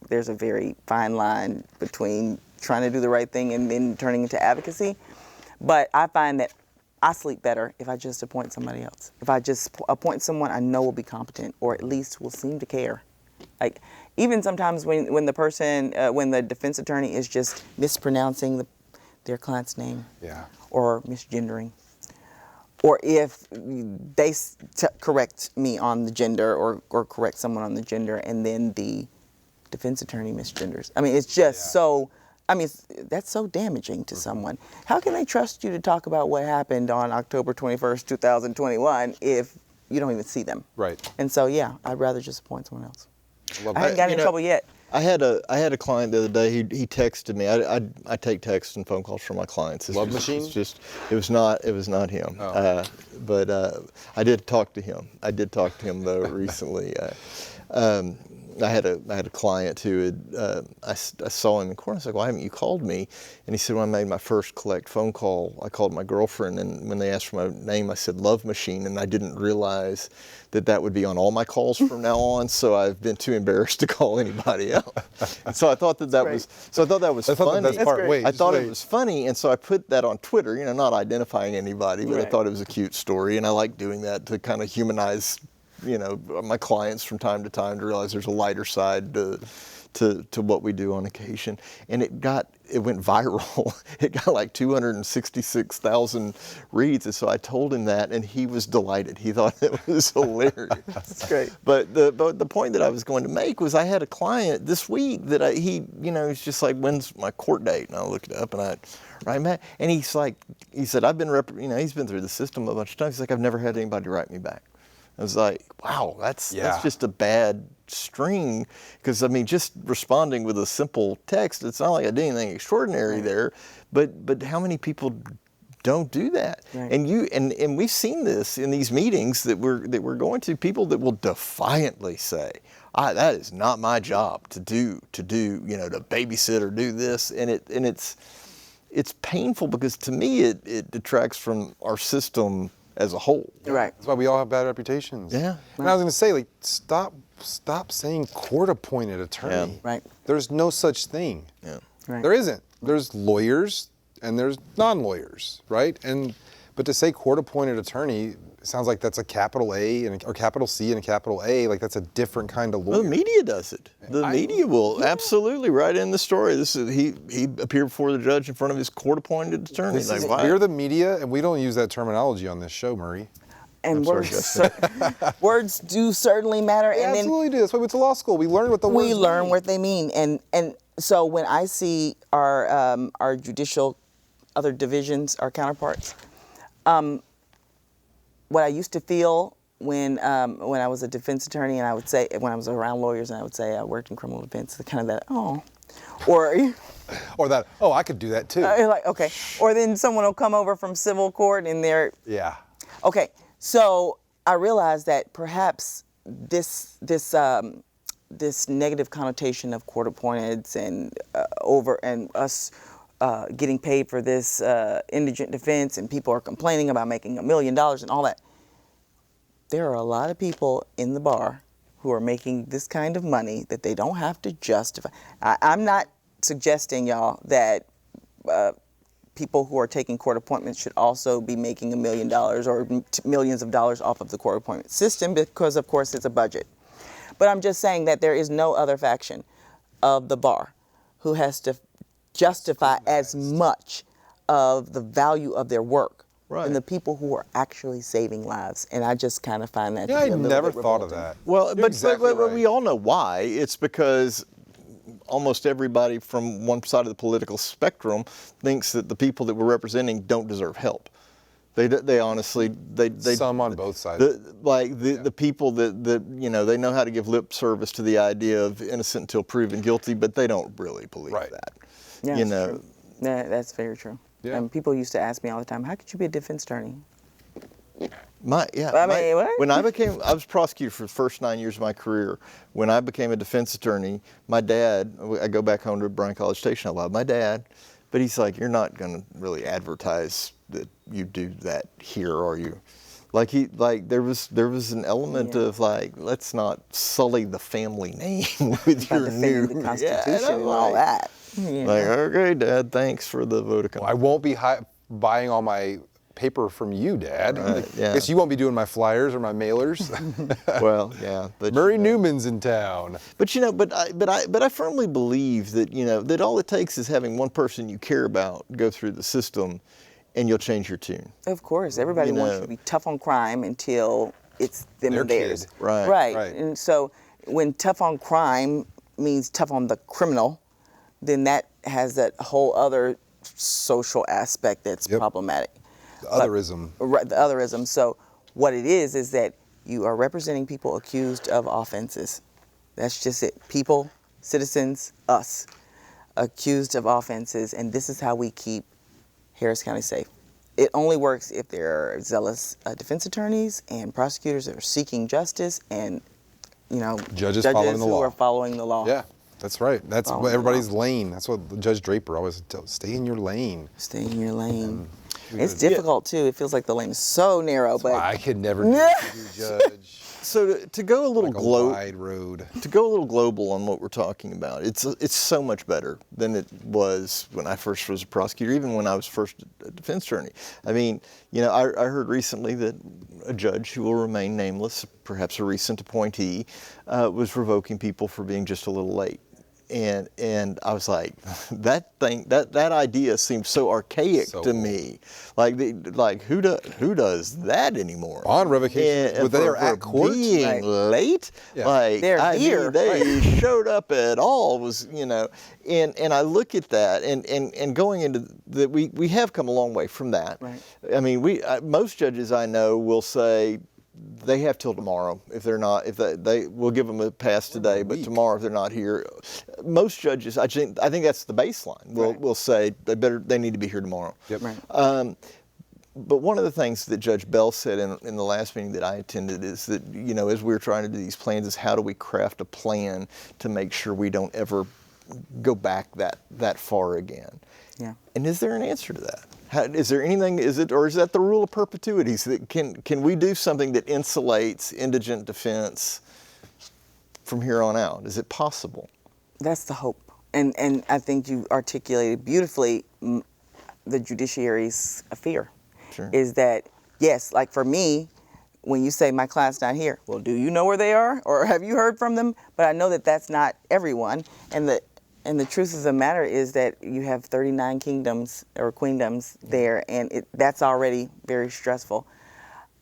there's a very fine line between trying to do the right thing and then turning into advocacy. But I find that I sleep better if I just appoint somebody else. If I just appoint someone I know will be competent, or at least will seem to care. Like, even sometimes when the defense attorney is just mispronouncing their client's name, Yeah. or misgendering, or if they correct me on the gender, or correct someone on the gender, and then the defense attorney misgenders. I mean, it's just so. I mean, that's so damaging to someone. How can they trust you to talk about what happened on October 21st, 2021, if you don't even see them? Right. And so, yeah, I'd rather just appoint someone else. Love I haven't that. gotten in trouble yet. I had a client the other day. He texted me. I take texts and phone calls from my clients. Love machine? It was not him. Oh. But I did talk to him. I did talk to him though recently. I had a client who had I saw him in court. I was like, "Why haven't you called me?" And he said, "When I made my first collect phone call, I called my girlfriend, and when they asked for my name, I said Love Machine, and I didn't realize that would be on all my calls from now on. So I've been too embarrassed to call anybody else." And so I thought that was funny. That's part. Wait, I thought wait. it was funny, and so I put that on Twitter. Not identifying anybody, but I Right. thought it was a cute story, and I like doing that to kind of humanize my clients from time to time, to realize there's a lighter side to what we do on occasion. And it went viral. It got like 266,000 reads. And so I told him that, and he was delighted. He thought it was hilarious. That's great. But the point that I was going to make was, I had a client this week that he's just like, "When's my court date?" And I looked it up, and I write back, and he said, "I've been he's been through the system a bunch of times. He's like, I've never had anybody write me back." I was like, wow, that's just a bad string, because I mean, just responding with a simple text, it's not like I did anything extraordinary there, but how many people don't do that? Right. And we've seen this in these meetings that we're going to, people that will defiantly say, "That is not my job to babysit or do this," and it's painful, because to me it detracts from our system as a whole. Right. That's why we all have bad reputations. Yeah. And I was going to say, like, stop saying court-appointed attorney. Yeah. Right. There's no such thing. Yeah. Right. There isn't. There's lawyers and there's non-lawyers, right? But to say court-appointed attorney sounds like that's a capital A or capital C and a capital A. Like, that's a different kind of lawyer. Well, the media does it. The media will absolutely write in the story. He appeared before the judge in front of his court-appointed attorney. We're the media, and we don't use that terminology on this show, Murray. And sorry, words do certainly matter. They and then absolutely do. That's why we went to law school. We learn what the words we learn mean. what they mean. And so when I see our judicial other divisions, our counterparts, what I used to feel when I was a defense attorney, and I would say when I was around lawyers, and I would say I worked in criminal defense, the kind of that, oh, or Or that, oh, I could do that too. like, okay, or then someone will come over from civil court and they're Yeah. okay. So I realized that perhaps this negative connotation of court appointeds and us getting paid for this indigent defense, and people are complaining about making $1 million and all that. There are a lot of people in the bar who are making this kind of money that they don't have to justify. I'm not suggesting, y'all, that people who are taking court appointments should also be making $1 million or millions of dollars off of the court appointment system, because of course it's a budget. But I'm just saying that there is no other faction of the bar who has to justify as much of the value of their work than the people who are actually saving lives. And I just kind of find that Yeah, to I be a little never bit thought of revolting. that. Well, You're but exactly right. we all know why. It's because almost everybody from one side of the political spectrum thinks that the people that we're representing don't deserve help. They honestly Some on both sides. The people that they know how to give lip service to the idea of innocent until proven guilty, but they don't really believe Right. that. Yeah, you that's know. true. Yeah, that's very true. Yeah. And people used to ask me all the time, how could you be a defense attorney? What? When I was prosecutor for the first 9 years of my career. When I became a defense attorney, my dad, I go back home to Bryan College Station, I love my dad, but he's like, you're not going to really advertise that you do that here, are you? There was an element of like, let's not sully the family name with By your new defending the Constitution and and all that. Like, okay, Dad, thanks for the vote of confidence. I won't be buying all my paper from you, Dad. Right, yeah. Guess you won't be doing my flyers or my mailers. Well, yeah, but Murray Newman's in town. But I firmly believe that that all it takes is having one person you care about go through the system, and you'll change your tune. Of course, everybody wants to be tough on crime until it's them Their and theirs. kid. Right. Right. And so when tough on crime means tough on the criminal, then that has that whole other social aspect that's problematic. The otherism. Right, the otherism. So what it is that you are representing people accused of offenses. That's just it. People, citizens, us, accused of offenses, and this is how we keep Harris County safe. It only works if there are zealous defense attorneys and prosecutors that are seeking justice, and Judges following the who law. are following the law. Yeah, that's right. That's Following what the everybody's law. lane. That's what Judge Draper always tells. Stay in your lane. Stay in your lane. It's difficult too. It feels like the lane is so narrow, but I could never do it to you, Judge. So to go a little Like a wide road. To go a little global on what we're talking about, it's so much better than it was when I first was a prosecutor, even when I was first a defense attorney. I mean, I heard recently that a judge who will remain nameless, perhaps a recent appointee, was revoking people for being just a little late. And I was like, that idea seems so archaic to me. Like who does that anymore? On revocation, but they are at court. Being late, Yeah. like They're here. they showed up at all was and I look at that and going into that we have come a long way from that. Right. I mean most judges I know will say they have till tomorrow if they're not. If they will give them a pass today, but tomorrow if they're not here, most judges I think that's the baseline. Will say they need to be here tomorrow. Yep. Right. But one of the things that Judge Bell said in the last meeting that I attended is that as we were trying to do these plans, is how do we craft a plan to make sure we don't ever go back that far again. Yeah. And is there an answer to that? Is there anything? Is that the rule of perpetuity? So that can we do something that insulates indigent defense from here on out? Is it possible? That's the hope. And I think you articulated beautifully the judiciary's fear. Sure. Is that, yes, like for me, when you say my client's not here, well, do you know where they are? Or have you heard from them? But I know that that's not everyone. And the truth of the matter is that you have 39 kingdoms or queendoms there, and that's already very stressful.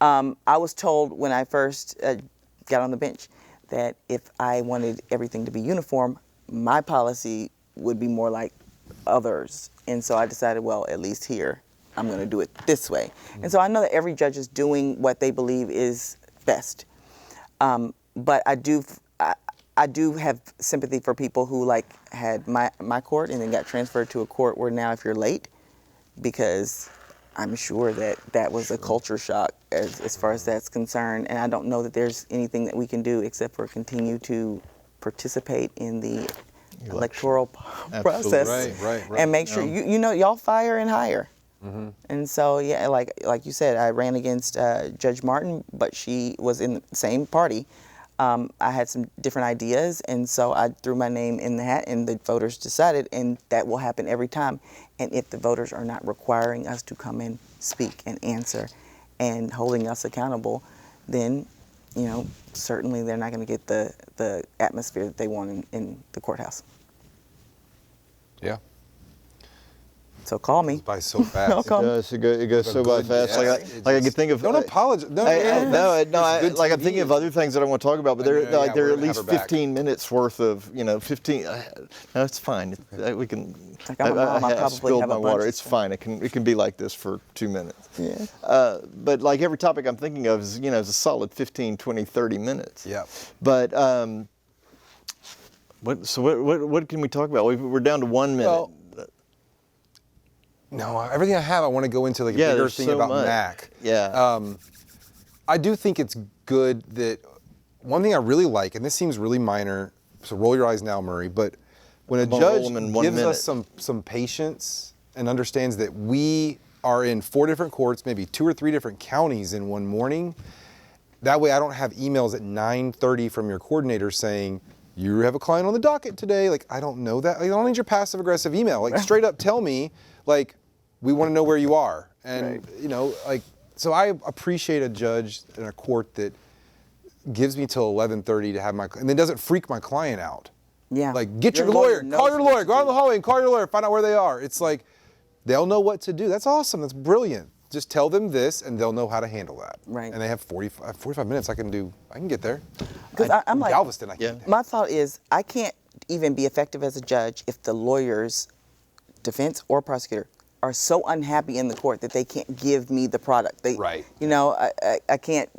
I was told when I first got on the bench that if I wanted everything to be uniform, my policy would be more like others. And so I decided, well, at least here, I'm going to do it this way. And so I know that every judge is doing what they believe is best. But I do have sympathy for people who like had my court and then got transferred to a court where now if you're late, because I'm sure that was a culture shock as far as that's concerned. And I don't know that there's anything that we can do except for continue to participate in the electoral process. Right. And make sure, you know, y'all fire and hire. And so, yeah, like you said, I ran against Judge Martin, but she was in the same party. I had some different ideas, and so I threw my name in the hat, and the voters decided, and that will happen every time. And if the voters are not requiring us to come and speak and answer and holding us accountable, then, you know, certainly they're not going to get the atmosphere that they want in the courthouse. Yeah. So call me. It's by so fast. I'll come. It goes so by fast. Like I can think of. Don't apologize. No, Like I'm thinking of other things that I want to talk about, but they're like they're we're at gonna have least her back. 15 minutes worth of 15. No, it's fine. We can. Like I'm a mom, I I probably spilled have my a water. bunch. It's fine. It can be like this for 2 minutes. Yeah. But like every topic I'm thinking of is is a solid 15, 20, 30 minutes. Yep. But what can we talk about? We're down to 1 minute. Well, no, everything I have, I want to go into like a Yeah, bigger there's thing so about much. Mac. Yeah. I do think it's good that one thing I really like, and this seems really minor, so roll your eyes now, Murray, but when a I'm gonna roll judge them in 1 gives minute. us some patience and understands that we are in 4 different courts, maybe 2 or 3 different counties in one morning, that way I don't have emails at 9:30 from your coordinator saying, you have a client on the docket today. Like, I don't know that. Like, I don't need your passive aggressive email. Like, straight up tell me, like, we want to know where you are. And, so I appreciate a judge in a court that gives me till 11:30 to have and then doesn't freak my client out. Yeah. Like, get your lawyer lawyer, call your knows what lawyer, to go out in do. the hallway and call your lawyer, find out where they are. It's like, they'll know what to do. That's awesome. That's brilliant. Just tell them this and they'll know how to handle that. Right. And they have 45 minutes. I can get there. Because I'm like, Galveston, I can't. my thought is I can't even be effective as a judge if the lawyers, defense or prosecutor, are so unhappy in the court that they can't give me the product. Right. I can't,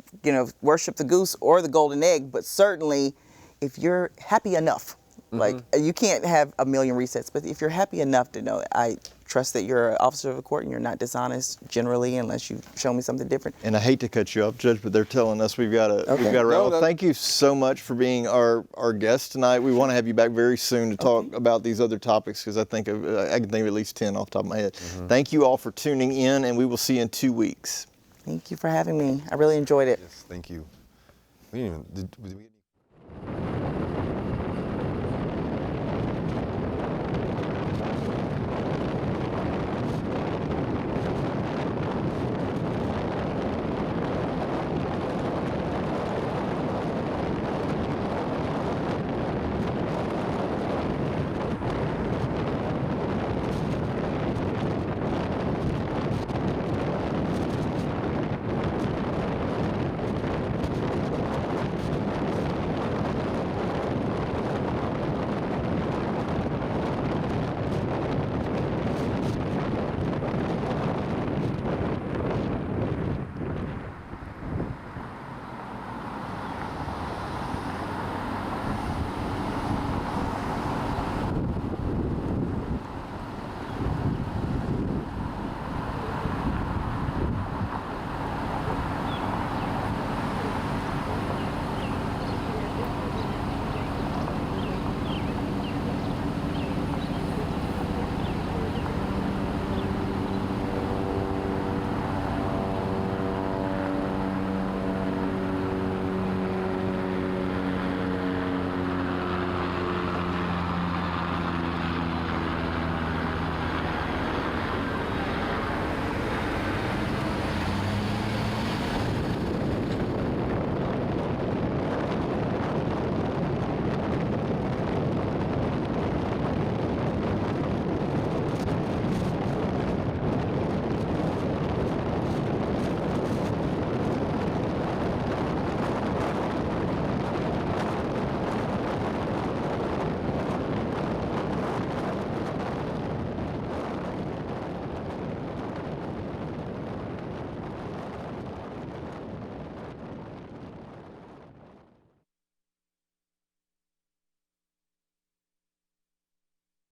worship the goose or the golden egg, but certainly if you're happy enough, like you can't have a million resets, but if you're happy enough to know, I trust that you're an officer of the court and you're not dishonest generally unless you show me something different. And I hate to cut you off, Judge, but they're telling us we've got to Okay. wrap. No, Thank you so much for being our guest tonight. We want to have you back very soon to talk about these other topics because I can think of at least 10 off the top of my head. Thank you all for tuning in, and we will see you in 2 weeks. Thank you for having me. I really enjoyed it. Yes, thank you. We didn't even, did we